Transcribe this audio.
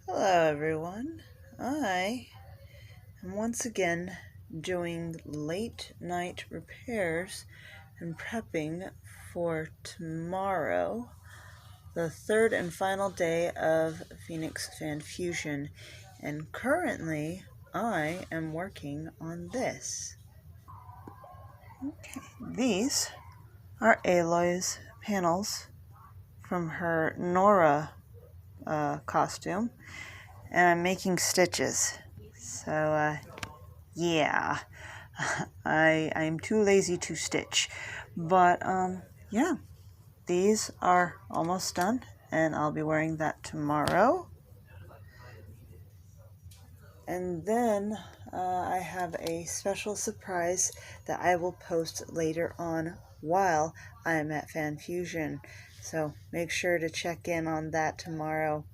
Hello everyone. I am once again doing late night repairs and prepping for tomorrow, the third and final day of Phoenix Fan Fusion, and currently I am working on this. Okay. These are Aloy's panels from her Nora costume, and I'm making stitches. So, yeah, I'm too lazy to stitch, but yeah, these are almost done, and I'll be wearing that tomorrow. And then I have a special surprise that I will post later on while I am at Fan Fusion. So make sure to check in on that tomorrow.